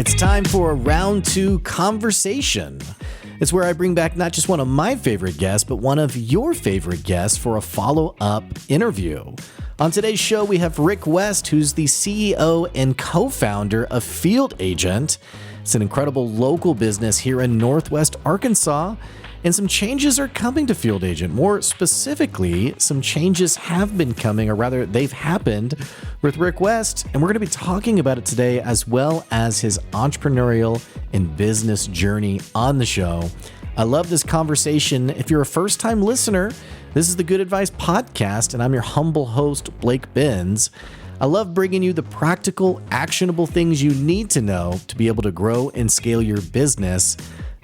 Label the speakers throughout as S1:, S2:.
S1: It's time for a round two conversation. It's where I bring back not just one of my favorite guests, but one of your favorite guests for a follow-up interview. On today's show, we have Rick West, who's the CEO and co-founder of Field Agent. It's an incredible local business here in Northwest Arkansas, and some changes are coming to Field Agent. More specifically, some changes have been coming, or rather, they've happened with Rick West, and we're going to be talking about it today, as well as his entrepreneurial and business journey on the show. I love this conversation. If you're a first-time listener, this is the Good Advice Podcast, and I'm your humble host, Blake Benz. I love bringing you the practical, actionable things you need to know to be able to grow and scale your business.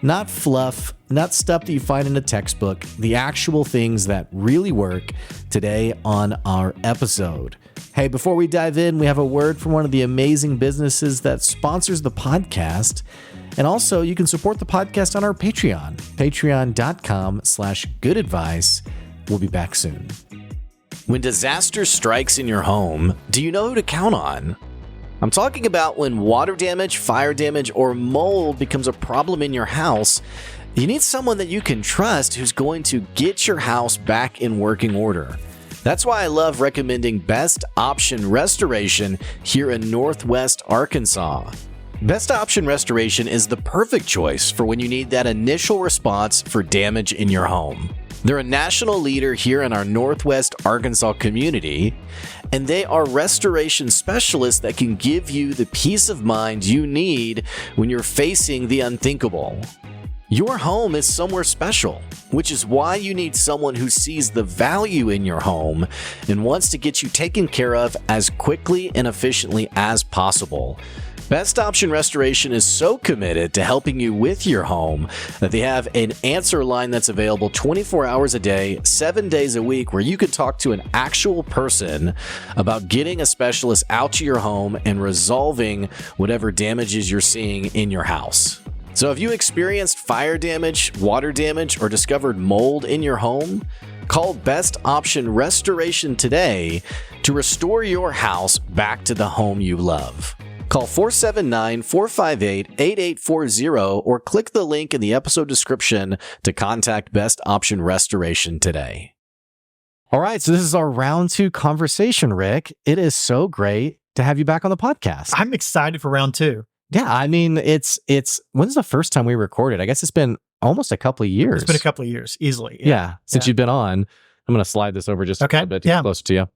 S1: Not fluff, not stuff that you find in a textbook, the actual things that really work today on our episode. Hey, before we dive in, we have a word from one of the amazing businesses that sponsors the podcast. And also, you can support the podcast on our Patreon, patreon.com/goodadvice. We'll be back soon. When disaster strikes in your home, do you know who to count on? I'm talking about when water damage, fire damage, or mold becomes a problem in your house. You need someone that you can trust who's going to get your house back in working order. That's why I love recommending Best Option Restoration here in Northwest Arkansas. Best Option Restoration is the perfect choice for when you need that initial response for damage in your home. They're a national leader here in our Northwest Arkansas community, and they are restoration specialists that can give you the peace of mind you need when you're facing the unthinkable. Your home is somewhere special, which is why you need someone who sees the value in your home and wants to get you taken care of as quickly and efficiently as possible. Best Option Restoration is so committed to helping you with your home that they have an answer line that's available 24 hours a day, 7 days a week, where you can talk to an actual person about getting a specialist out to your home and resolving whatever damages you're seeing in your house. So if you experienced fire damage, water damage, or discovered mold in your home, call Best Option Restoration today to restore your house back to the home you love. Call 479-458-8840 or click the link in the episode description to contact Best Option Restoration today. All right, so this is our round two conversation, Rick. It is so great to have you back on the podcast.
S2: I'm excited for round two.
S1: Yeah, I mean, it's when's the first time we recorded? I guess it's been almost a couple of years.
S2: It's been a couple of years, easily.
S1: Yeah, since you've been on. I'm going to slide this over just a little bit closer to you.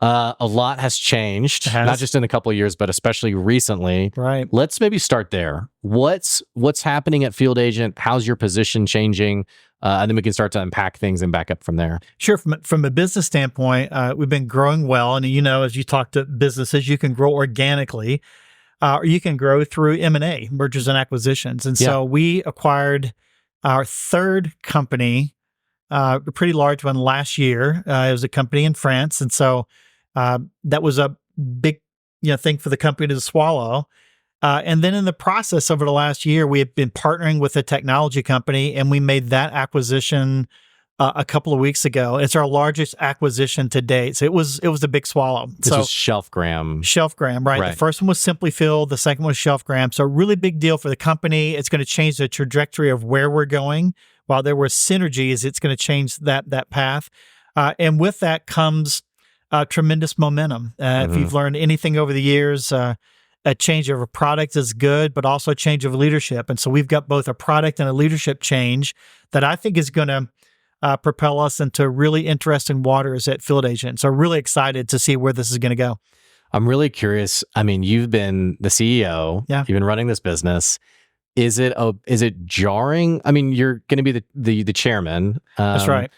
S1: A lot has changed, not just in a couple of years, but especially recently.
S2: Right.
S1: Let's maybe start there. What's happening at Field Agent? How's your position changing? And then we can start to unpack things and back up from there.
S2: Sure. From a business standpoint, we've been growing well. And, as you talk to businesses, you can grow organically or you can grow through M&A, mergers and acquisitions. And so we acquired our third company, a pretty large one last year. It was a company in France. And so that was a big thing for the company to swallow. And then in the process over the last year, we have been partnering with a technology company, and we made that acquisition a couple of weeks ago. It's our largest acquisition to date. So it was a big swallow.
S1: This was Shelfgram.
S2: Shelfgram, right. The first one was Simply Filled. The second was Shelfgram. So a really big deal for the company. It's going to change the trajectory of where we're going. While there were synergies, it's going to change that path. And with that comes tremendous momentum. If you've learned anything over the years, a change of a product is good, but also a change of leadership. And so we've got both a product and a leadership change that I think is going to propel us into really interesting waters at Field Agent. So really excited to see where this is going to go.
S1: I'm really curious. I mean, you've been the CEO.
S2: Yeah.
S1: You've been running this business. Is it jarring? I mean, you're going to be the chairman.
S2: That's right.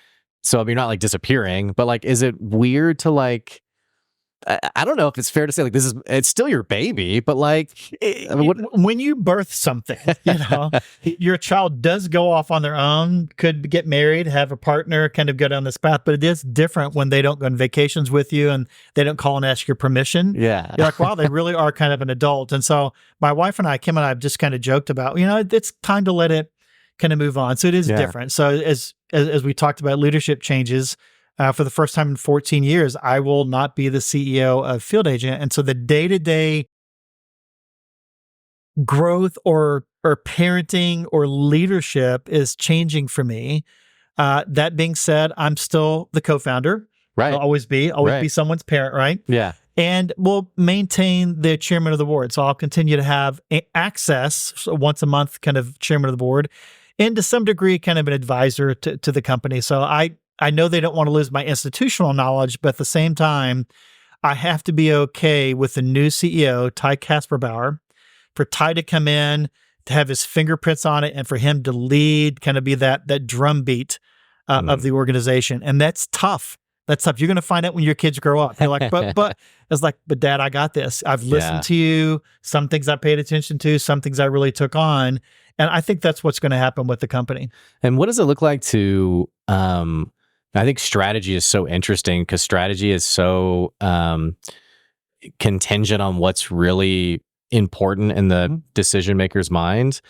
S1: So you're not like disappearing, but is it weird to I don't know if it's fair to say it's still your baby, but
S2: when you birth something, your child does go off on their own, could get married, have a partner, kind of go down this path, but it is different when they don't go on vacations with you and they don't call and ask your permission.
S1: Yeah.
S2: You're like, wow, they really are kind of an adult. And so my wife and I, Kim and I, have just kind of joked about, it's time to let it kind of move on. So it is different. So as we talked about leadership changes, for the first time in 14 years, I will not be the CEO of Field Agent. And so the day-to-day growth or parenting or leadership is changing for me. That being said, I'm still the co-founder.
S1: Right.
S2: I'll always be someone's parent, right?
S1: Yeah.
S2: And we'll maintain the chairman of the board. So I'll continue to have access, so once a month, kind of chairman of the board, and to some degree, kind of an advisor to the company. So I know they don't want to lose my institutional knowledge, but at the same time, I have to be okay with the new CEO, Ty Kasperbauer, for Ty to come in, to have his fingerprints on it, and for him to lead, kind of be that drumbeat of the organization. And that's tough. That's tough. You're going to find out when your kids grow up. You're like, but it's like, but Dad, I got this. I've listened to you. Some things I paid attention to, some things I really took on. And I think that's what's going to happen with the company.
S1: And what does it look like to, I think strategy is so interesting because strategy is so contingent on what's really important in the decision maker's mind.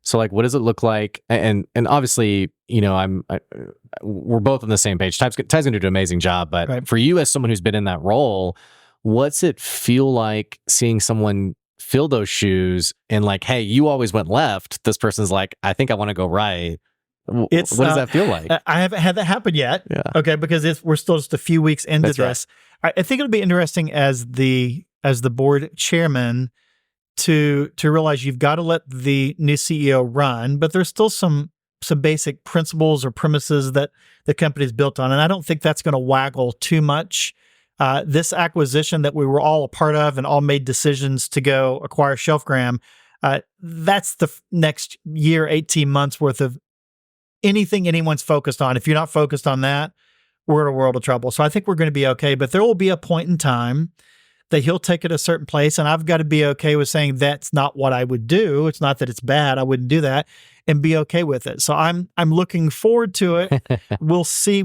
S1: So like, what does it look like? And obviously, you know, we're both on the same page. Ty's going to do an amazing job, but for you as someone who's been in that role, what's it feel like seeing someone fill those shoes and like, hey, you always went left. This person's like, I think I want to go right. What does that feel like?
S2: I haven't had that happen yet. Yeah. Okay, because we're still just a few weeks into this. Right. I think it'll be interesting as the board chairman to realize you've got to let the new CEO run, but there's still some basic principles or premises that the company's built on, and I don't think that's going to waggle too much. This acquisition that we were all a part of and all made decisions to go acquire Shelfgram, that's the next year, 18 months worth of anything anyone's focused on. If you're not focused on that, we're in a world of trouble. So I think we're going to be okay, but there will be a point in time that he'll take it a certain place, and I've got to be okay with saying that's not what I would do. It's not that it's bad. I wouldn't do that, and be okay with it. So I'm looking forward to it. We'll see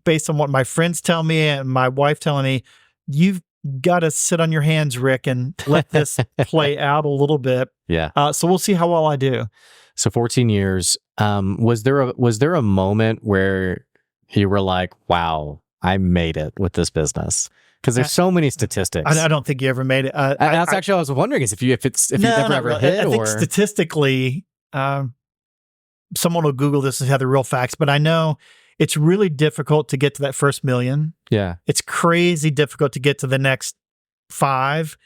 S2: based on what my friends tell me and my wife telling me, you've got to sit on your hands, Rick, and let this play out a little bit.
S1: Yeah.
S2: So we'll see how well I do.
S1: So 14 years. Was there a moment where you were like, wow, I made it with this business? Because there's so many statistics.
S2: I don't think you ever made it.
S1: That's actually what I was wondering is if you never
S2: really.
S1: hit.
S2: I think statistically, someone will Google this and have the real facts, but I know it's really difficult to get to that first million.
S1: Yeah.
S2: It's crazy difficult to get to the next 5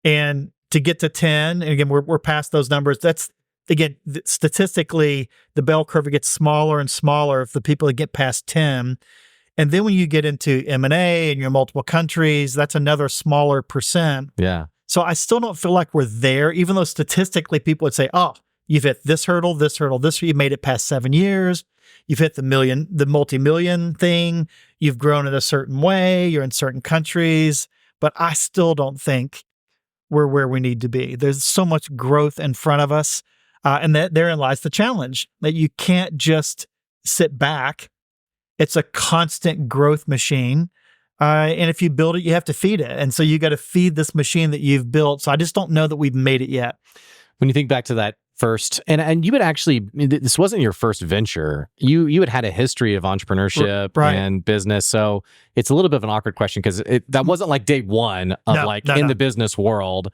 S2: and to get to 10. And again, we're past those numbers. That's, again, statistically, the bell curve gets smaller and smaller for the people that get past 10. And then when you get into M&A and you're multiple countries, that's another smaller percent.
S1: Yeah.
S2: So I still don't feel like we're there, even though statistically people would say, oh, you've hit this hurdle, this hurdle, this, you made it past 7 years. You've hit the multi-million thing. You've grown in a certain way. You're in certain countries. But I still don't think we're where we need to be. There's so much growth in front of us. And therein lies the challenge, that you can't just sit back. It's a constant growth machine. And if you build it, you have to feed it. And so you got to feed this machine that you've built. So I just don't know that we've made it yet.
S1: When you think back to that first, and you had actually, this wasn't your first venture. You had a history of entrepreneurship and business. So it's a little bit of an awkward question because that wasn't like day one of the business world.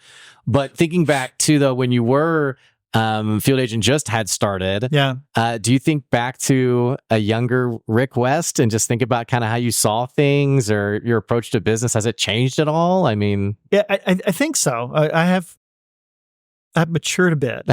S1: But thinking back to when you were Field Agent just had started.
S2: Yeah.
S1: Do you think back to a younger Rick West and just think about kind of how you saw things or your approach to business? Has it changed at all? I mean,
S2: yeah, I think so. I've matured a bit.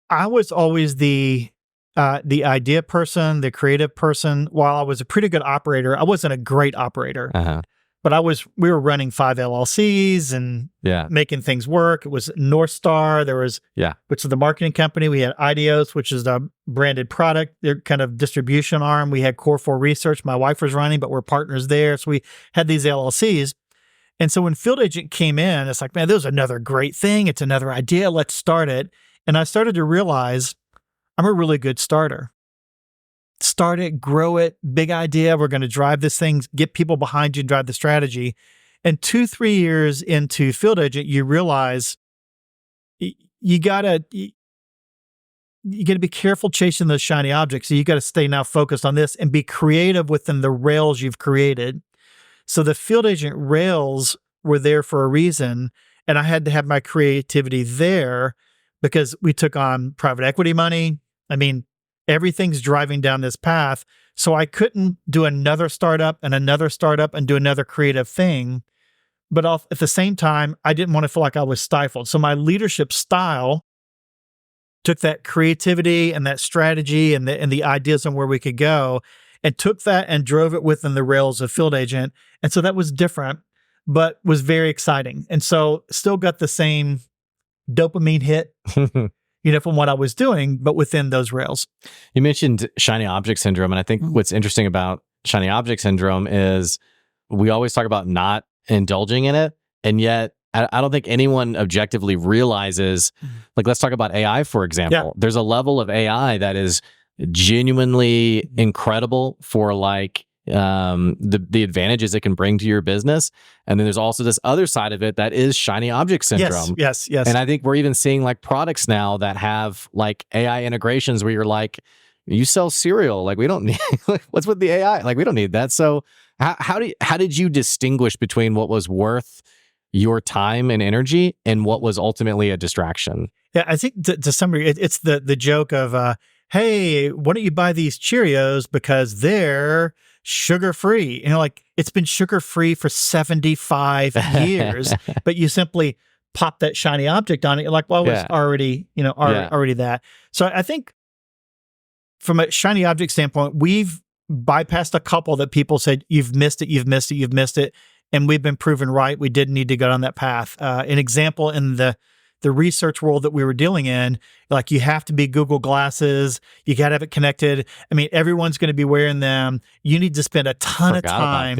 S2: I was always the idea person, the creative person. While I was a pretty good operator, I wasn't a great operator. But we were running 5 LLCs and making things work. It was North Star. There was, which is the marketing company. We had Ideos, which is the branded product, their kind of distribution arm. We had Core 4 Research. My wife was running, but we're partners there. So we had these LLCs. And so when Field Agent came in, it's like, man, this is another great thing. It's another idea. Let's start it. And I started to realize I'm a really good starter. Start it, grow it, big idea. We're going to drive this thing, get people behind you, and drive the strategy. And 2-3 years into Field Agent, you realize you gotta be careful chasing those shiny objects. So you got to stay now focused on this and be creative within the rails you've created. So the Field Agent rails were there for a reason. And I had to have my creativity there because we took on private equity money. I mean, everything's driving down this path. So I couldn't do another startup and do another creative thing. But at the same time, I didn't want to feel like I was stifled. So my leadership style took that creativity and that strategy and the ideas on where we could go, and took that and drove it within the rails of Field Agent. And so that was different, but was very exciting. And so still got the same dopamine hit, from what I was doing, but within those rails.
S1: You mentioned shiny object syndrome. And I think what's interesting about shiny object syndrome is we always talk about not indulging in it. And yet I don't think anyone objectively realizes, like, let's talk about AI, for example.
S2: Yeah.
S1: There's a level of AI that is genuinely incredible for like the advantages it can bring to your business. And then there's also this other side of it that is shiny object syndrome.
S2: Yes.
S1: And I think we're even seeing like products now that have like AI integrations where you're like, you sell cereal, like we don't need, like, what's with the AI? Like we don't need that. So how did you distinguish between what was worth your time and energy and what was ultimately a distraction?
S2: Yeah, I think to some degree, it's the joke of, hey, why don't you buy these Cheerios because they're sugar-free? Like, it's been sugar-free for 75 years, but you simply pop that shiny object on it. You're like, well, it's already that. So I think from a shiny object standpoint, we've bypassed a couple that people said, you've missed it. And we've been proven right. We didn't need to go down that path. An example in the research world that we were dealing in, like, you have to be Google Glasses. You got to have it connected. I mean, everyone's going to be wearing them. You need to spend a ton of time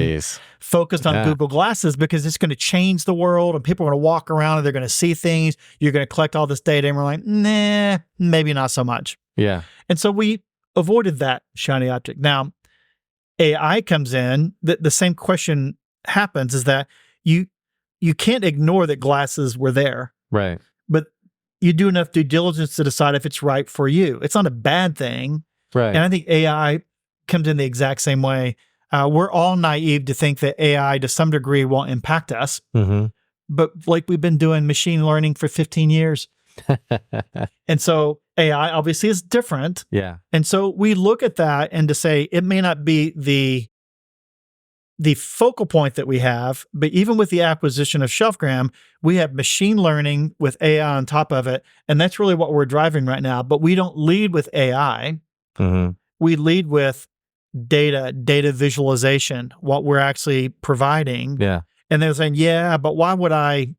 S2: focused on Google Glasses because it's going to change the world, and people are going to walk around and they're going to see things. You're going to collect all this data. And we're like, nah, maybe not so much.
S1: Yeah.
S2: And so we avoided that shiny object. Now, AI comes in, the same question happens, is that you can't ignore that glasses were there.
S1: Right.
S2: But you do enough due diligence to decide if it's right for you. It's not a bad thing.
S1: Right.
S2: And I think AI comes in the exact same way. We're all naive to think that AI to some degree won't impact us.
S1: Mm-hmm.
S2: But like, we've been doing machine learning for 15 years. And so AI obviously is different.
S1: Yeah.
S2: And so we look at that and to say it may not be the focal point that we have, but even with the acquisition of Shelfgram, we have machine learning with AI on top of it. And that's really what we're driving right now. But we don't lead with AI.
S1: Mm-hmm.
S2: We lead with data visualization, what we're actually providing.
S1: Yeah.
S2: And they're saying, yeah, but why would I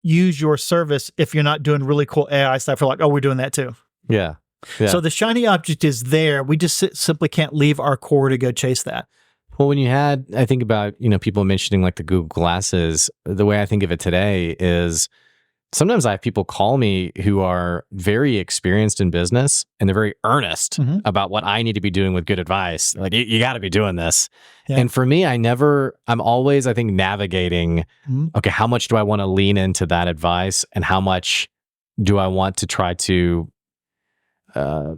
S2: use your service if you're not doing really cool AI stuff? We're like, oh, we're doing that too.
S1: Yeah.
S2: So the shiny object is there. We just simply can't leave our core to go chase that.
S1: Well, when you had, I think about, people mentioning like the Google Glasses, the way I think of it today is sometimes I have people call me who are very experienced in business and they're very earnest about what I need to be doing with good advice. Like, you got to be doing this. Yeah. And for me, I'm always, I think, navigating, okay, how much do I want to lean into that advice and how much do I want to try to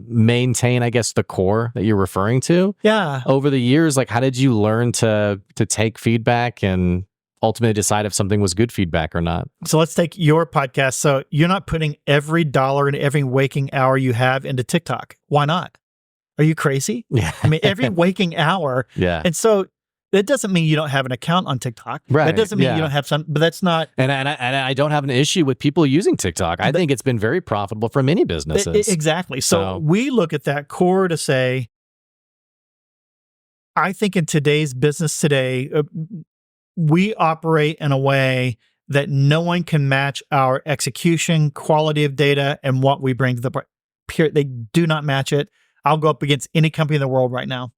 S1: maintain, I guess, the core that you're referring to.
S2: Yeah.
S1: Over the years, like, how did you learn to take feedback and ultimately decide if something was good feedback or not?
S2: So let's take your podcast. So you're not putting every dollar and every waking hour you have into TikTok. Why not? Are you crazy?
S1: Yeah.
S2: I mean, every waking hour.
S1: Yeah.
S2: And so that doesn't mean you don't have an account on TikTok.
S1: Right.
S2: That doesn't mean you don't have some, but that's not.
S1: And I don't have an issue with people using TikTok. I think it's been very profitable for many businesses.
S2: Exactly. So we look at that core to say, I think in today's business today, we operate in a way that no one can match our execution, quality of data, and what we bring to the period. They do not match it. I'll go up against any company in the world right now.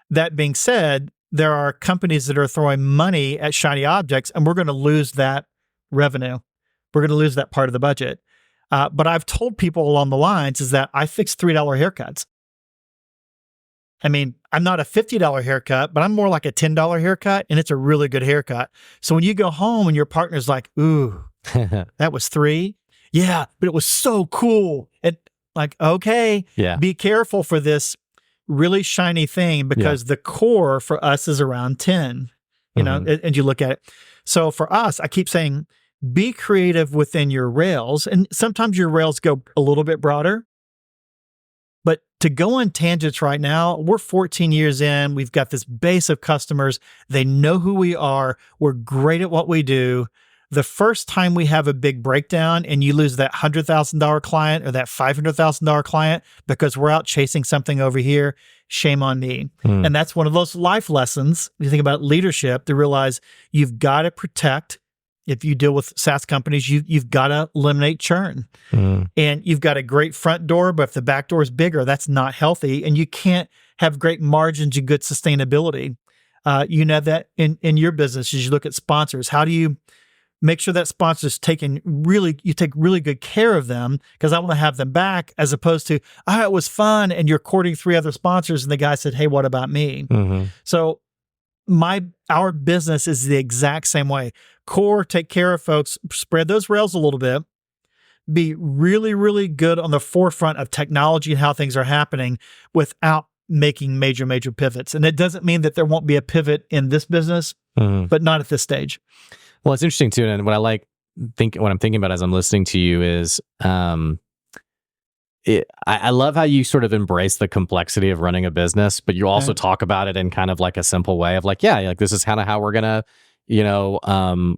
S2: That being said, there are companies that are throwing money at shiny objects, and we're going to lose that revenue. We're going to lose that part of the budget. But I've told people along the lines is that I fix $3 haircuts. I mean, I'm not a $50 haircut, but I'm more like a $10 haircut, and it's a really good haircut. So when you go home and your partner's like, ooh, that was $3? Yeah, but it was so cool. And like, okay, be careful for this really shiny thing because the core for us is around 10, you know, and you look at it. So for us, I keep saying, be creative within your rails. And sometimes your rails go a little bit broader. But to go on tangents right now, we're 14 years in. We've got this base of customers. They know who we are. We're great at what we do. The first time we have a big breakdown and you lose that $100,000 client or that $500,000 client because we're out chasing something over here, shame on me. And that's one of those life lessons. You think about leadership to realize you've got to protect. If you deal with SaaS companies, you've got to eliminate churn. And you've got a great front door, but if the back door is bigger, that's not healthy. And you can't have great margins and good sustainability. You know that in your business, as you look at sponsors, how do you make sure that sponsor's you take really good care of them, because I want to have them back, as opposed to, it was fun, and you're courting 3 other sponsors, and the guy said, hey, what about me? So our business is the exact same way. Core, take care of folks, spread those rails a little bit, be really, really good on the forefront of technology and how things are happening without making major, major pivots. And it doesn't mean that there won't be a pivot in this business, but not at this stage.
S1: Well, it's interesting too. And what I'm thinking about as I'm listening to you is, I love how you sort of embrace the complexity of running a business, but you also talk about it in kind of like a simple way of like, this is kind of how we're going to,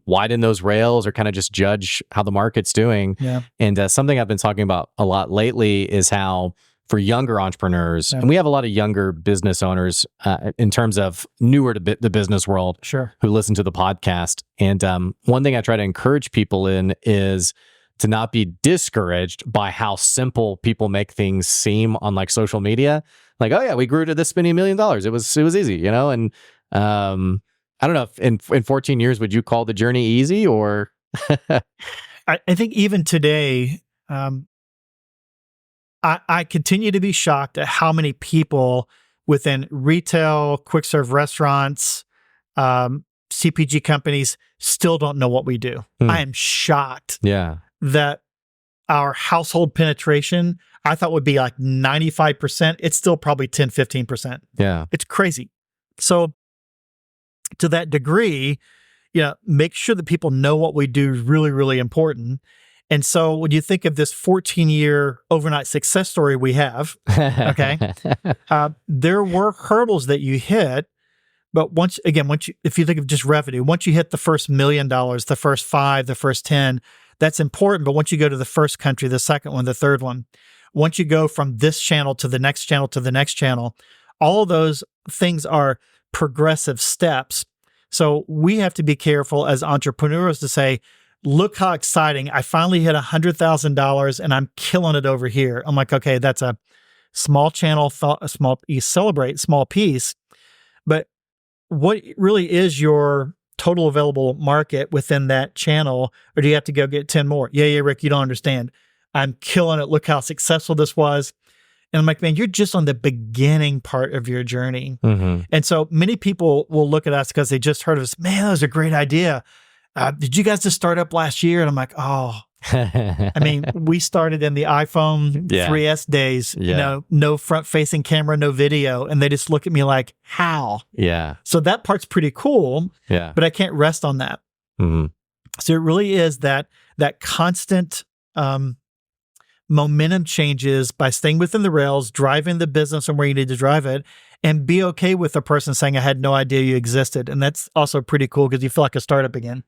S1: widen those rails or kind of just judge how the market's doing. And something I've been talking about a lot lately is how for younger entrepreneurs, and we have a lot of younger business owners in terms of newer to the business world who listen to the podcast. And one thing I try to encourage people in is to not be discouraged by how simple people make things seem on like social media. Like, oh yeah, we grew to this many $1 million. It was easy, And I don't know if in 14 years, would you call the journey easy or?
S2: I think even today, I continue to be shocked at how many people within retail, quick serve restaurants, CPG companies still don't know what we do. I am shocked that our household penetration, I thought would be like 95%. It's still probably 10, 15%. It's crazy. So to that degree, make sure that people know what we do is really, really important. And so when you think of this 14-year overnight success story we have, there were hurdles that you hit. But if you think of just revenue, once you hit the first $1 million, the first 5, the first 10, that's important. But once you go to the first country, the second one, the third one, once you go from this channel to the next channel to the next channel, all of those things are progressive steps. So we have to be careful as entrepreneurs to say, look how exciting. I finally hit $100,000 and I'm killing it over here. I'm like, okay, that's a small channel, you celebrate small piece, but what really is your total available market within that channel? Or do you have to go get 10 more? Yeah, Rick, you don't understand. I'm killing it. Look how successful this was. And I'm like, man, you're just on the beginning part of your journey. And so many people will look at us because they just heard of us. Man, that was a great idea. Did you guys just start up last year? And I'm like, oh, I mean, we started in the iPhone 3S days, no front facing camera, no video. And they just look at me like, how? So that part's pretty cool, but I can't rest on that. So it really is that constant momentum changes by staying within the rails, driving the business and where you need to drive it, and be okay with the person saying, I had no idea you existed. And that's also pretty cool because you feel like a startup again.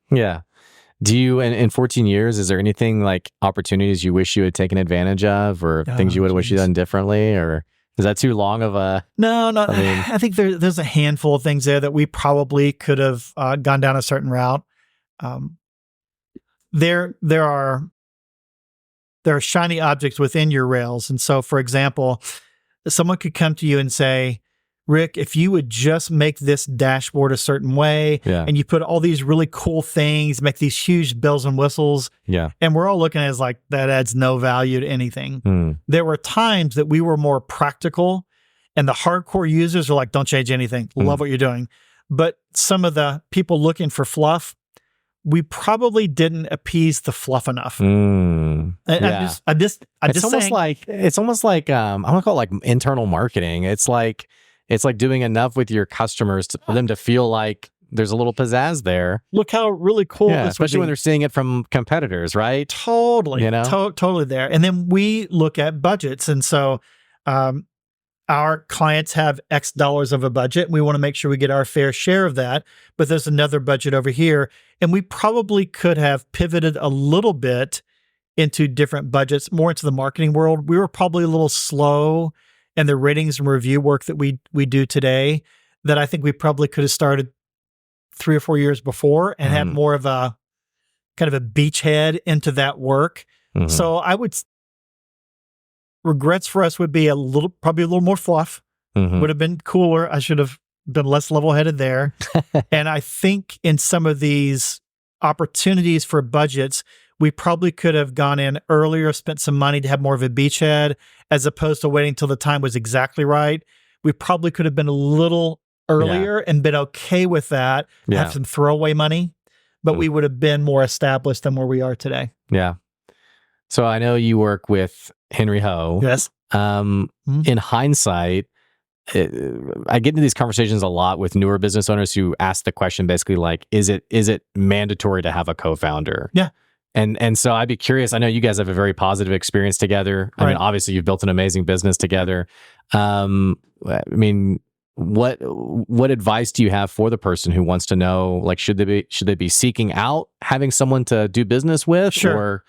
S1: Do you, in 14 years, is there anything like opportunities you wish you had taken advantage of, or things you would wish you done differently, or is that too long of a... No. I think there's a handful of things there that we probably could have gone down a certain route. There are shiny objects within your rails. And so, for example, someone could come to you and say, Rick, if you would just make this dashboard a certain way, and you put all these really cool things, make these huge bells and whistles, and we're all looking at it as like, that adds no value to anything. There were times that we were more practical, and the hardcore users are like, don't change anything. Love what you're doing. But some of the people looking for fluff, we probably didn't appease the fluff enough. It's almost like I'm gonna call it like internal marketing. It's like doing enough with your customers for them to feel like there's a little pizzazz there.
S2: Look how really cool
S1: Yeah,
S2: this would
S1: especially
S2: be.
S1: when they're seeing it from competitors, right?
S2: Totally,
S1: You know?
S2: totally there. And then we look at budgets. And so our clients have X dollars of a budget. We want to make sure we get our fair share of that. But there's another budget over here. And we probably could have pivoted a little bit into different budgets, more into the marketing world. We were probably a little slow in the ratings and review work that we do today, that I think we probably could have started 3 or 4 years before and had more of a kind of a beachhead into that work. So I would, regrets for us would be probably a little more fluff, would have been cooler. I should have been less level-headed there. And I think in some of these opportunities for budgets, we probably could have gone in earlier, spent some money to have more of a beachhead, as opposed to waiting till the time was exactly right. We probably could have been a little earlier and been okay with that, have some throwaway money, but we would have been more established than where we are today.
S1: Yeah. So I know you work with Henry Ho.
S2: Yes.
S1: In hindsight, I get into these conversations a lot with newer business owners who ask the question basically like, is it mandatory to have a co-founder?
S2: Yeah.
S1: And so I'd be curious. I know you guys have a very positive experience together. I mean, obviously you've built an amazing business together. I mean, what advice do you have for the person who wants to know, like, should they be seeking out having someone to do business with?
S2: Sure.
S1: Or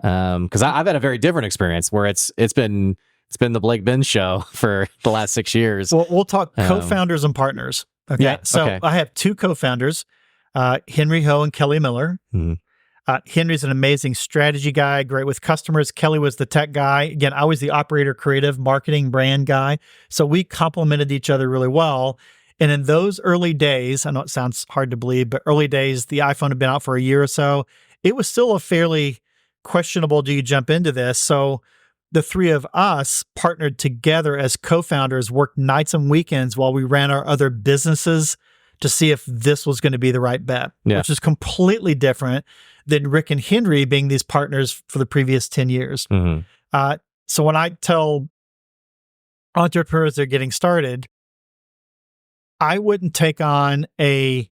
S1: because I've had a very different experience where it's been the Blake Benz show for the last 6 years.
S2: Well, we'll talk co-founders and partners. Okay.
S1: Yeah,
S2: so I have 2 co-founders, Henry Ho and Kelly Miller. Henry's an amazing strategy guy, great with customers. Kelly was the tech guy. Again, I was the operator, creative, marketing, brand guy. So we complemented each other really well. And in those early days, I know it sounds hard to believe, but early days, the iPhone had been out for a year or so. It was still a fairly questionable, do you jump into this? So the 3 of us partnered together as co-founders, worked nights and weekends while we ran our other businesses to see if this was going to be the right bet, which is completely different than Rick and Henry being these partners for the previous 10 years. So when I tell entrepreneurs they're getting started, I wouldn't take on a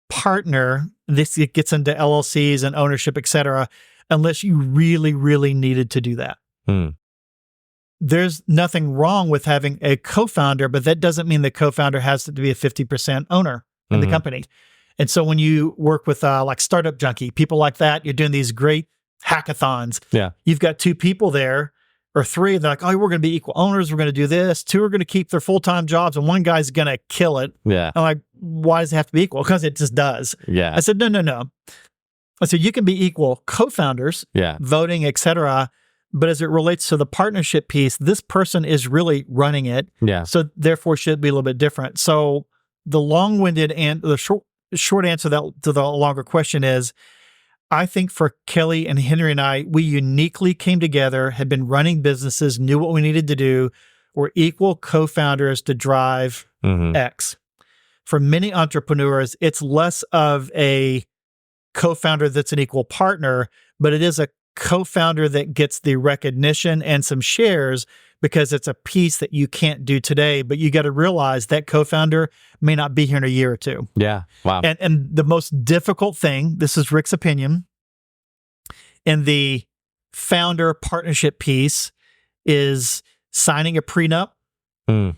S2: partner. This gets into LLCs and ownership, et cetera, unless you really, really needed to do that. There's nothing wrong with having a co-founder, but that doesn't mean the co-founder has to be a 50% owner in the company. And so when you work with like Startup Junkie, people like that, you're doing these great hackathons. Yeah. You've got 2 people there or 3, they're like, oh, we're going to be equal owners. We're going to do this. 2 are going to keep their full-time jobs and 1 guy's going to kill it. Yeah. I'm like, why does it have to be equal? Because it just does. Yeah. I said, no. I said, you can be equal co-founders, voting, et cetera. But as it relates to the partnership piece, this person is really running it. Yeah. So therefore should be a little bit different. So the long-winded and the short answer to the longer question is, I think for Kelly and Henry and I, we uniquely came together, had been running businesses, knew what we needed to do. We're equal co-founders to drive X. For many entrepreneurs, it's less of a co-founder that's an equal partner, but it is a co-founder that gets the recognition and some shares because it's a piece that you can't do today, but you got to realize that co-founder may not be here in a year or 2. Yeah. Wow. And the most difficult thing, this is Rick's opinion, in the founder partnership piece is signing a prenup and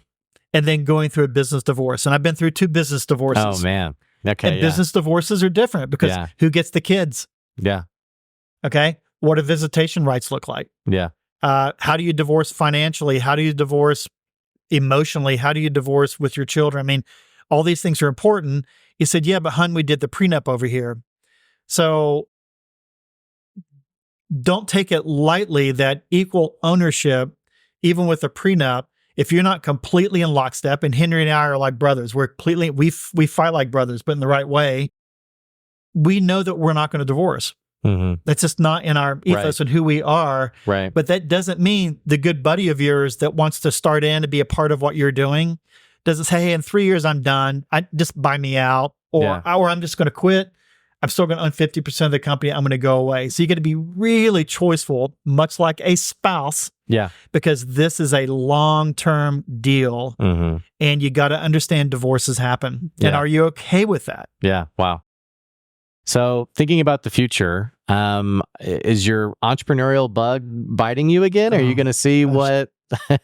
S2: then going through a business divorce. And I've been through 2 business divorces. Oh man. Okay. And business divorces are different because who gets the kids? Yeah. Okay. What do visitation rights look like? Yeah. How do you divorce financially? How do you divorce emotionally? How do you divorce with your children? I mean, all these things are important. He said, yeah, but hun, we did the prenup over here. So don't take it lightly that equal ownership, even with a prenup, if you're not completely in lockstep, and Henry and I are like brothers, we fight like brothers, but in the right way, we know that we're not going to divorce. That's just not in our ethos and who we are. Right. But that doesn't mean the good buddy of yours that wants to start in and be a part of what you're doing doesn't say, hey, in 3 years I'm done. Just buy me out, or I'm just going to quit. I'm still going to own 50% of the company. I'm going to go away. So you got to be really choiceful, much like a spouse.
S1: Yeah.
S2: Because this is a long-term deal.
S1: Mm-hmm.
S2: And you got to understand divorces happen.
S1: Yeah.
S2: And are you okay with that?
S1: Yeah. Wow. So thinking about the future, is your entrepreneurial bug biting you again? Are you going to see what,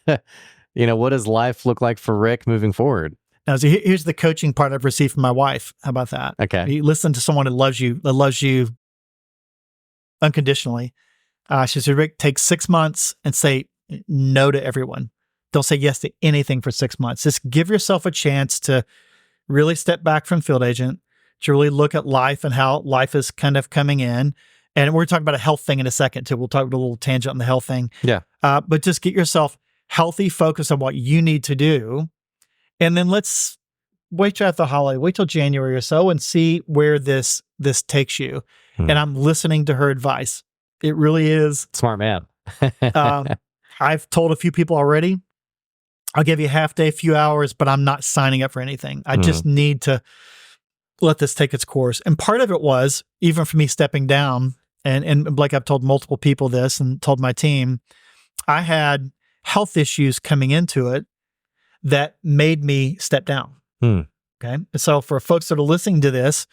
S1: what does life look like for Rick moving forward?
S2: Now, so here's the coaching part I've received from my wife. How about that?
S1: Okay.
S2: You listen to someone that loves you unconditionally. She said, Rick, take 6 months and say no to everyone. Don't say yes to anything for 6 months. Just give yourself a chance to really step back from field agent, to really look at life and how life is kind of coming in. And we're talking about a health thing in a second too. We'll talk about a little tangent on the health thing.
S1: Yeah.
S2: But just get yourself healthy, focus on what you need to do. And then let's wait till after the holiday, wait till January or so and see where this takes you. And I'm listening to her advice. It really is.
S1: Smart man.
S2: I've told a few people already, I'll give you a half day, a few hours, but I'm not signing up for anything. I just need to let this take its course. And part of it was, even for me stepping down, and like I've told multiple people this and told my team, I had health issues coming into it that made me step down. Okay. And so for folks that are listening to this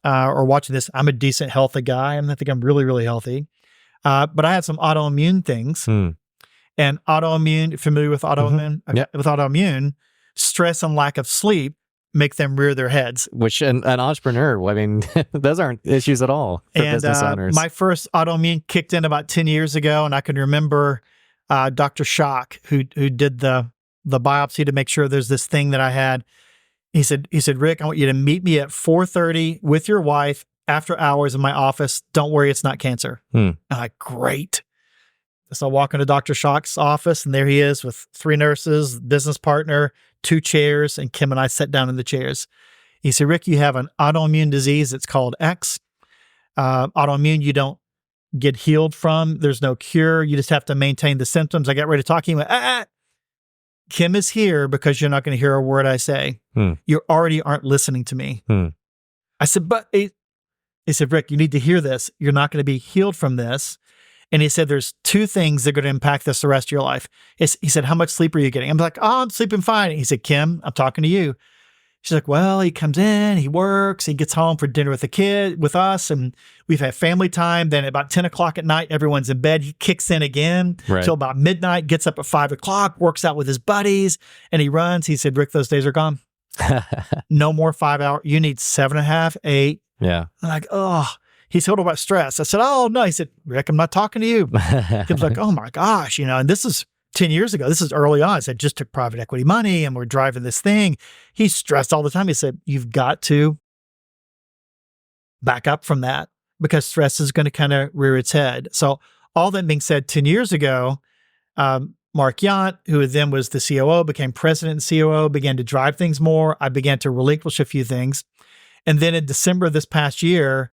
S2: or watching this, I'm a decent healthy guy. I think I'm really, really healthy. But I had some autoimmune things. And autoimmune, familiar with autoimmune? With autoimmune, stress and lack of sleep make them rear their heads.
S1: Which an entrepreneur, I mean, those aren't issues at all for business owners.
S2: My first autoimmune kicked in about 10 years ago, and I can remember Dr. Schock, who did the biopsy to make sure there's this thing that I had. He said, Rick, I want you to meet me at 4:30 with your wife after hours in my office. Don't worry, it's not cancer. I'm like, great. So I walk into Dr. Schock's office, and there he is with 3 nurses, business partner, 2 chairs, and Kim and I sat down in the chairs. He said, Rick, you have an autoimmune disease. It's called X. Autoimmune, you don't get healed from. There's no cure. You just have to maintain the symptoms. I got ready to talk to him. Kim is here because you're not going to hear a word I say. You already aren't listening to me. I said, but he said, Rick, you need to hear this. You're not going to be healed from this. And he said, there's 2 things that are going to impact this the rest of your life. He said, how much sleep are you getting? I'm like, oh, I'm sleeping fine. He said, Kim, I'm talking to you. She's like, well, he comes in, he works, he gets home for dinner with us, and we've had family time. Then at about 10 o'clock at night, everyone's in bed. He kicks in again till about midnight, gets up at 5 o'clock, works out with his buddies, and he runs. He said, Rick, those days are gone. No more 5 hours. You need 7.5, 8.
S1: Yeah.
S2: I'm like, oh. He said, what about stress? I said, oh, no. He said, Rick, I'm not talking to you. He was like, oh my gosh, and this is 10 years ago. This is early on. I said, just took private equity money and we're driving this thing. He's stressed all the time. He said, you've got to back up from that because stress is going to kind of rear its head. So all that being said, 10 years ago, Mark Yount, who then was the COO, became president and COO, began to drive things more. I began to relinquish a few things. And then in December of this past year,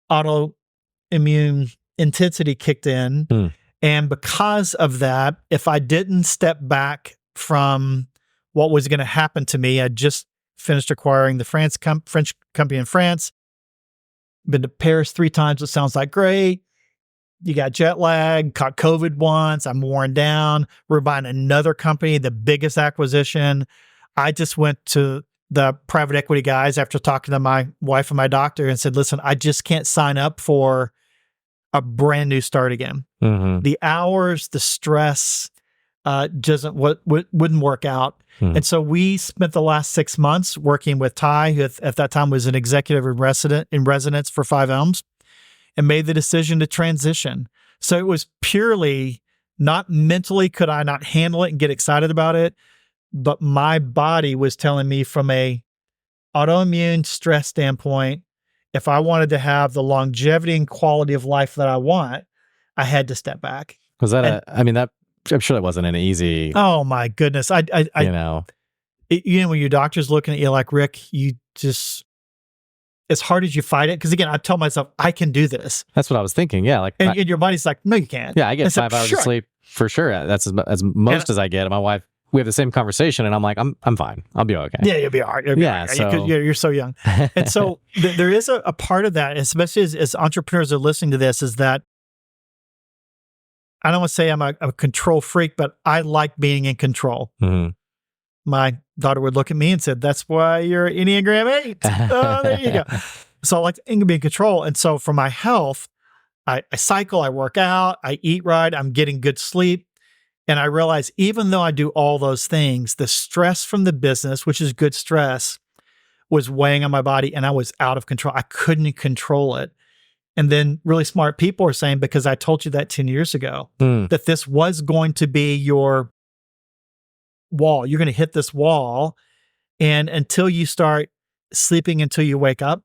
S2: autoimmune intensity kicked in. And because of that, if I didn't step back from what was going to happen to me, I just finished acquiring the French company in France, been to Paris 3 times. It sounds like great. You got jet lag, caught COVID once. I'm worn down. We're buying another company, the biggest acquisition. I just went to the private equity guys after talking to my wife and my doctor and said, listen, I just can't sign up for a brand new start again. The hours, the stress, wouldn't work out. And so we spent the last 6 months working with Ty, who at that time was an executive in residence for 5 Elms, and made the decision to transition. So it was purely not mentally could I not handle it and get excited about it, but my body was telling me from a autoimmune stress standpoint, if I wanted to have the longevity and quality of life that I want, I had to step back.
S1: Was that I'm sure that wasn't an easy.
S2: Oh my goodness. When your doctor's looking at you like, Rick, you just, as hard as you fight it, because again, I tell myself, I can do this.
S1: That's what I was thinking. Yeah.
S2: And your body's like, no, you can't.
S1: Yeah. I get 5 hours of sleep for sure. That's as most as I get. My wife we have the same conversation, and I'm like, I'm fine. I'll be okay.
S2: Yeah, you'll be all right. You'll be all right.
S1: So
S2: You're so young. And so there is a part of that, especially as entrepreneurs are listening to this, is that I don't want to say I'm a control freak, but I like being in control.
S1: Mm-hmm.
S2: My daughter would look at me and said, "That's why you're Enneagram 8." Oh, there you go. So I like to be in control. And so for my health, I cycle, I work out, I eat right, I'm getting good sleep. And I realize even though I do all those things, the stress from the business, which is good stress, was weighing on my body and I was out of control. I couldn't control it. And then really smart people are saying, because I told you that 10 years ago, that this was going to be your wall. You're going to hit this wall. And until you start sleeping, until you wake up,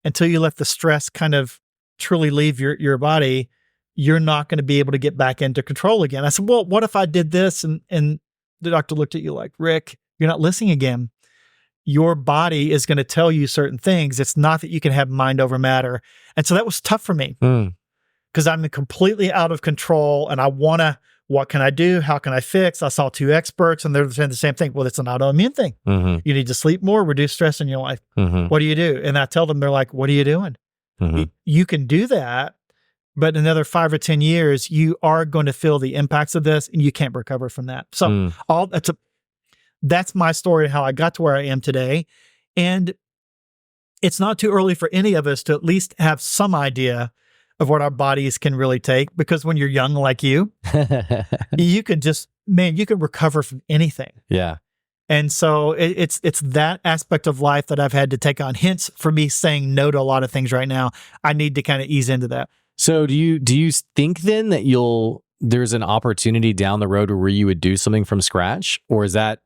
S2: until you let the stress kind of truly leave your body, you're not going to be able to get back into control again. I said, well, what if I did this? And the doctor looked at you like, Rick, you're not listening again. Your body is going to tell you certain things. It's not that you can have mind over matter. And so that was tough for me because I'm completely out of control and I want to, what can I do? How can I fix? I saw 2 experts and they're saying the same thing. Well, it's an autoimmune thing.
S1: Mm-hmm.
S2: You need to sleep more, reduce stress in your life.
S1: Mm-hmm.
S2: What do you do? And I tell them, they're like, what are you doing?
S1: Mm-hmm.
S2: You can do that, but in another 5 or 10 years, you are going to feel the impacts of this and you can't recover from that. So that's my story of how I got to where I am today. And it's not too early for any of us to at least have some idea of what our bodies can really take. Because when you're young like you, you can just, you can recover from anything.
S1: Yeah.
S2: And so it's that aspect of life that I've had to take on. Hence, for me saying no to a lot of things right now, I need to kind of ease into that.
S1: So do you think then that there's an opportunity down the road where you would do something from scratch, or is that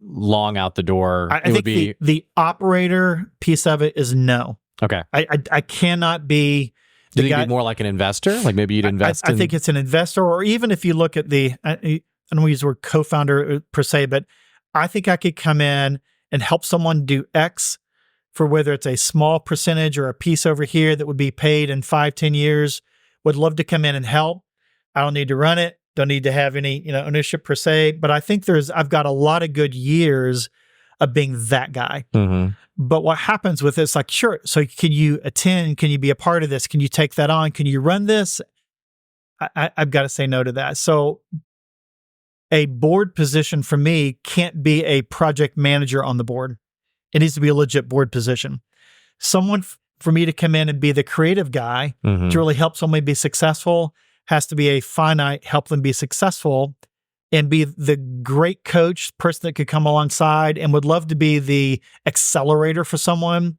S1: long out the door?
S2: I think the operator piece of it is no.
S1: Okay.
S2: I cannot be.
S1: Do you think it'd be more like an investor? Like maybe you'd invest
S2: I think it's an investor, or even if you look at I don't want to use the word co-founder per se, but I think I could come in and help someone do X for whether it's a small percentage or a piece over here that would be paid in 5-10 years. Would love to come in and help. I don't need to run it. Don't need to have any, ownership per se. But I think I've got a lot of good years of being that guy. Mm-hmm. But what happens with this, like, sure, so can you attend? Can you be a part of this? Can you take that on? Can you run this? I've got to say no to that. So a board position for me can't be a project manager on the board. It needs to be a legit board position. Someone for me to come in and be the creative guy to really help somebody be successful has to be a finite, help them be successful, and be the great coach, person that could come alongside and would love to be the accelerator for someone.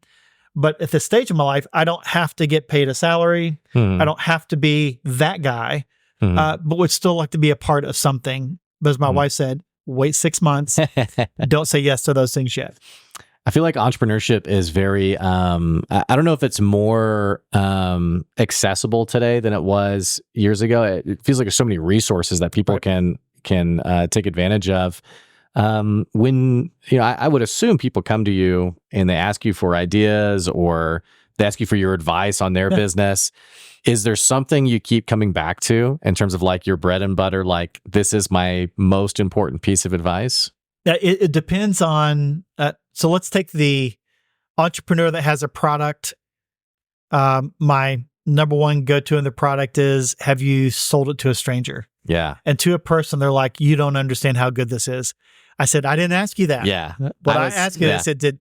S2: But at this stage of my life, I don't have to get paid a salary. I don't have to be that guy, but would still like to be a part of something. But as my wife said, wait 6 months. Don't say yes to those things yet.
S1: I feel like entrepreneurship is very, I don't know if it's more accessible today than it was years ago. It feels like there's so many resources that people can take advantage of. When, I would assume people come to you and they ask you for ideas or they ask you for your advice on their business. Is there something you keep coming back to in terms of like your bread and butter, like this is my most important piece of advice?
S2: It depends on, so let's take the entrepreneur that has a product. My number one go-to in the product is, have you sold it to a stranger?
S1: Yeah.
S2: And to a person, they're like, you don't understand how good this is. I said, I didn't ask you that.
S1: Yeah.
S2: But I asked you, I said, did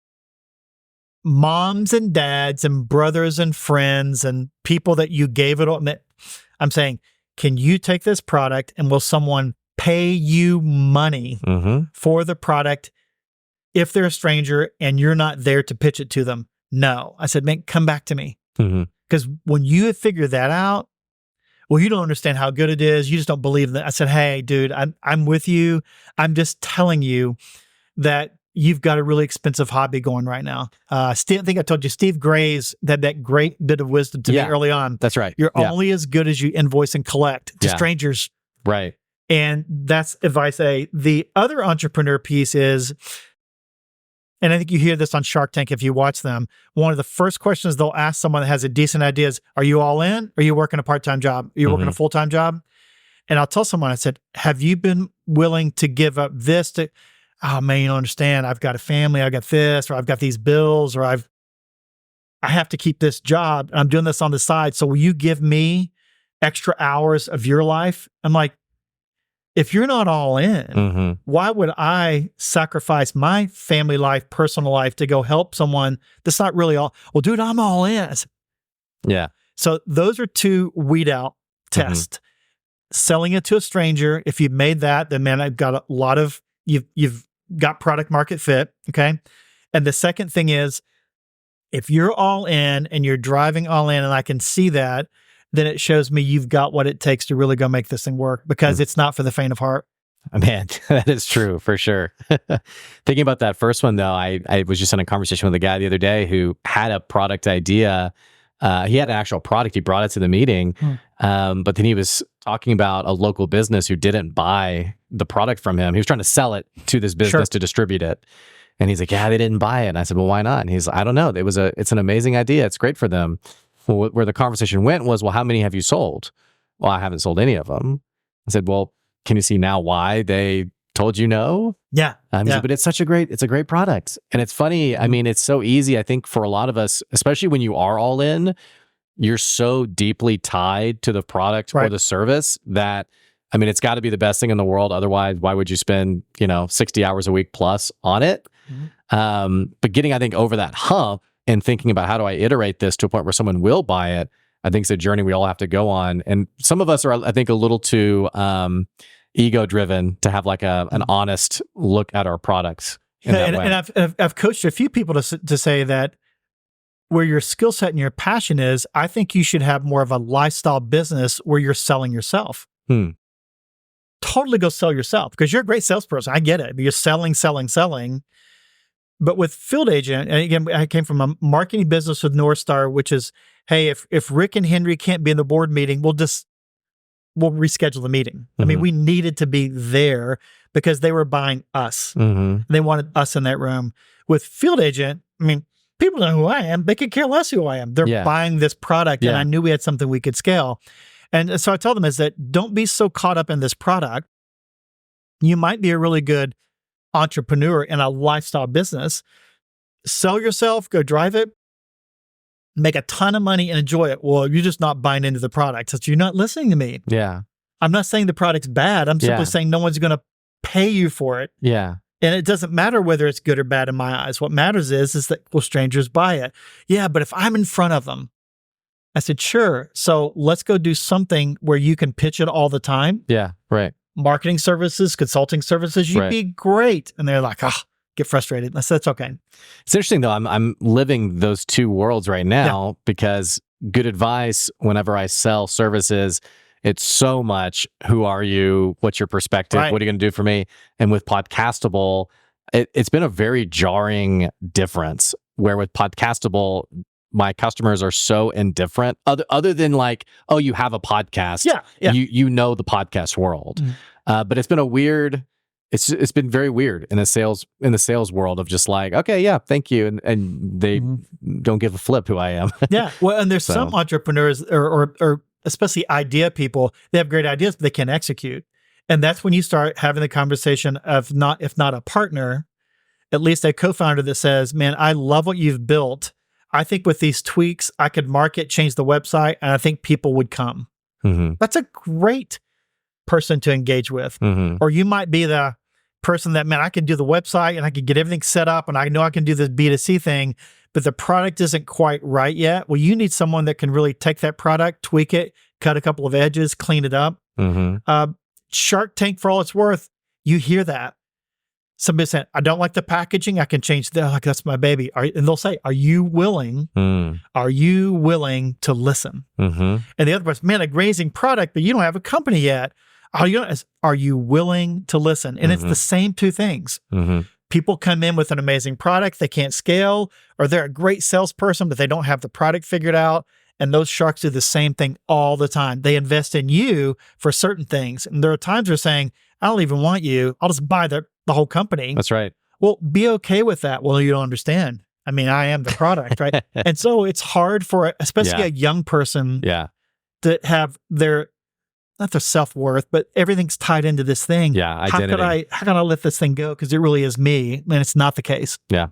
S2: moms and dads and brothers and friends and people that you gave it all, I'm saying, can you take this product and will someone pay you money for the product if they're a stranger and you're not there to pitch it to them? No. I said, man, come back to me. Because when you have figured that out, well, you don't understand how good it is. You just don't believe that. I said, hey, dude, I'm with you. I'm just telling you that you've got a really expensive hobby going right now. I think I told you, Steve Gray's had that great bit of wisdom to me early on.
S1: That's right.
S2: You're only as good as you invoice and collect to strangers.
S1: Right.
S2: And that's advice A. The other entrepreneur piece is, and I think you hear this on Shark Tank if you watch them, one of the first questions they'll ask someone that has a decent idea is, are you all in? Or are you working a part-time job? Are you working a full-time job? And I'll tell someone, I said, have you been willing to give up this to, oh man, you don't understand. I've got a family, I've got this, or I've got these bills, or I have to keep this job. I'm doing this on the side. So will you give me extra hours of your life? I'm like, if you're not all in, why would I sacrifice my family life, personal life to go help someone that's not really all? Well, dude, I'm all in.
S1: Yeah.
S2: So those are two weed out tests. Selling it to a stranger. If you've made that, then man, I've got a lot of, you've got product market fit. Okay. And the second thing is, if you're all in and you're driving all in and I can see that, then it shows me you've got what it takes to really go make this thing work, because it's not for the faint of heart.
S1: Man, that is true for sure. Thinking about that first one though, I was just in a conversation with a guy the other day who had a product idea. He had an actual product. He brought it to the meeting, but then he was talking about a local business who didn't buy the product from him. He was trying to sell it to this business to distribute it. And he's like, yeah, they didn't buy it. And I said, well, why not? And he's like, I don't know. It's an amazing idea. It's great for them. Well, where the conversation went was, well, how many have you sold? Well, I haven't sold any of them. I said, well, can you see now why they told you no?
S2: Yeah.
S1: He said, but it's a great product. And it's funny. I mean, it's so easy. I think for a lot of us, especially when you are all in, you're so deeply tied to the product or the service that, I mean, it's got to be the best thing in the world. Otherwise, why would you spend, 60 hours a week plus on it? But getting, I think, over that hump and thinking about how do I iterate this to a point where someone will buy it, I think it's a journey we all have to go on. And some of us are, I think, a little too ego driven to have like an honest look at our products.
S2: And I've coached a few people to say that where your skill set and your passion is, I think you should have more of a lifestyle business where you're selling yourself. Totally go sell yourself, because you're a great salesperson. I get it. You're selling. But with Field Agent, and again, I came from a marketing business with North Star, which is, hey, if Rick and Henry can't be in the board meeting, we'll reschedule the meeting. I mean, we needed to be there because they were buying us. They wanted us in that room. With Field Agent, I mean, people know who I am. They could care less who I am. They're buying this product, and I knew we had something we could scale. And so I told them is that don't be so caught up in this product. You might be a really good entrepreneur in a lifestyle business. Sell yourself, go drive it, make a ton of money and enjoy it. Well, you're just not buying into the product. So you're not listening to me.
S1: Yeah.
S2: I'm not saying the product's bad. I'm simply saying no one's going to pay you for it.
S1: Yeah.
S2: And it doesn't matter whether it's good or bad in my eyes. What matters is that, will strangers buy it? Yeah, but if I'm in front of them, I said, sure. So let's go do something where you can pitch it all the time.
S1: Yeah, right.
S2: Marketing services, consulting services, you'd be great. And they're like, get frustrated. I said, that's okay.
S1: It's interesting though. I'm living those two worlds right now because good advice, whenever I sell services, it's so much, who are you? What's your perspective? What are you going to do for me? And with Podcastable, it's been a very jarring difference where with Podcastable, my customers are so indifferent other than like, oh, you have a podcast. Yeah. You know the podcast world. But it's been it's been very weird in the sales world of just like, okay, yeah, thank you. And they don't give a flip who I am.
S2: Yeah. Well, and there's some entrepreneurs or especially idea people, they have great ideas, but they can't execute. And that's when you start having the conversation of if not a partner, at least a co-founder that says, man, I love what you've built. I think with these tweaks, I could market, change the website, and I think people would come. That's a great person to engage with. Or you might be the person that, man, I can do the website and I can get everything set up and I know I can do this B2C thing, but the product isn't quite right yet. Well, you need someone that can really take that product, tweak it, cut a couple of edges, clean it up. Shark Tank, for all it's worth, you hear that. Somebody said, I don't like the packaging. I can change that. Like, that's my baby. And they'll say, are you willing? Are you willing to listen? And the other person, man, a grazing product, but you don't have a company yet. Are you willing to listen? And it's the same two things. People come in with an amazing product. They can't scale, or they're a great salesperson, but they don't have the product figured out. And those sharks do the same thing all the time. They invest in you for certain things. And there are times they're saying, I don't even want you. I'll just buy the whole company.
S1: That's right.
S2: Well, be okay with that. Well, you don't understand. I mean, I am the product, right? And so it's hard for, especially a young person to have their not their self-worth, but everything's tied into this thing.
S1: Yeah, identity.
S2: How can I let this thing go? Because it really is me, and it's not the case.
S1: Yeah.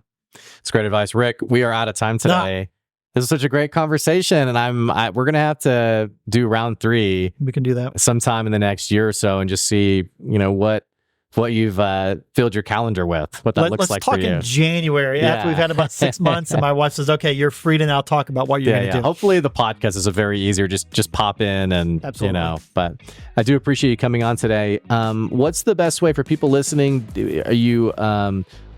S1: It's great advice. Rick, we are out of time today. This is such a great conversation, and we're going to have to do round 3.
S2: We can do that
S1: sometime in the next year or so and just see, what you've filled your calendar with, what that looks like for you.
S2: Let's talk in January after we've had about 6 months, and my wife says, okay, you're free to now talk about what you're going to do.
S1: Hopefully the podcast is a very easier, just pop in and,
S2: Absolutely.
S1: But I do appreciate you coming on today. What's the best way for people listening? Are you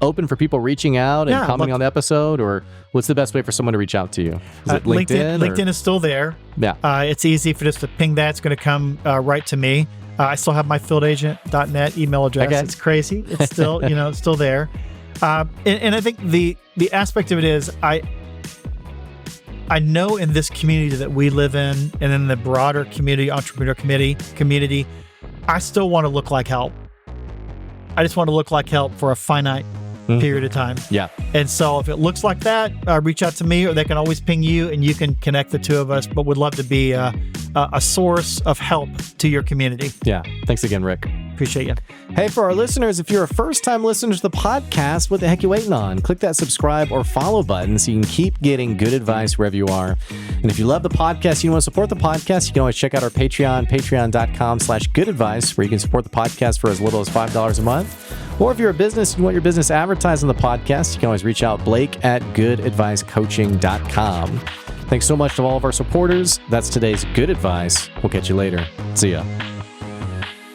S1: open for people reaching out and commenting on the episode, or what's the best way for someone to reach out to you? Is it LinkedIn?
S2: LinkedIn is still there.
S1: Yeah.
S2: It's easy for just to ping that. It's going to come right to me. I still have my fieldagent.net email address.
S1: Okay.
S2: It's crazy. It's still, it's still there. And I think the aspect of it is I know in this community that we live in, and in the broader community, entrepreneur community, I still want to look like help. I just want to look like help for a finite period of time.
S1: Yeah.
S2: And so if it looks like that, reach out to me, or they can always ping you, and you can connect the two of us. But would love to be a source of help to your community.
S1: Yeah. Thanks again, Rick.
S2: Appreciate you.
S1: Hey, for our listeners, if you're a first-time listener to the podcast, what the heck are you waiting on? Click that subscribe or follow button so you can keep getting good advice wherever you are. And if you love the podcast, you want to support the podcast, you can always check out our Patreon, patreon.com/goodadvice, where you can support the podcast for as little as $5 a month. Or if you're a business and you want your business advertised on the podcast, you can always reach out, blake@goodadvicecoaching.com. Thanks so much to all of our supporters. That's today's Good Advice. We'll catch you later. See ya.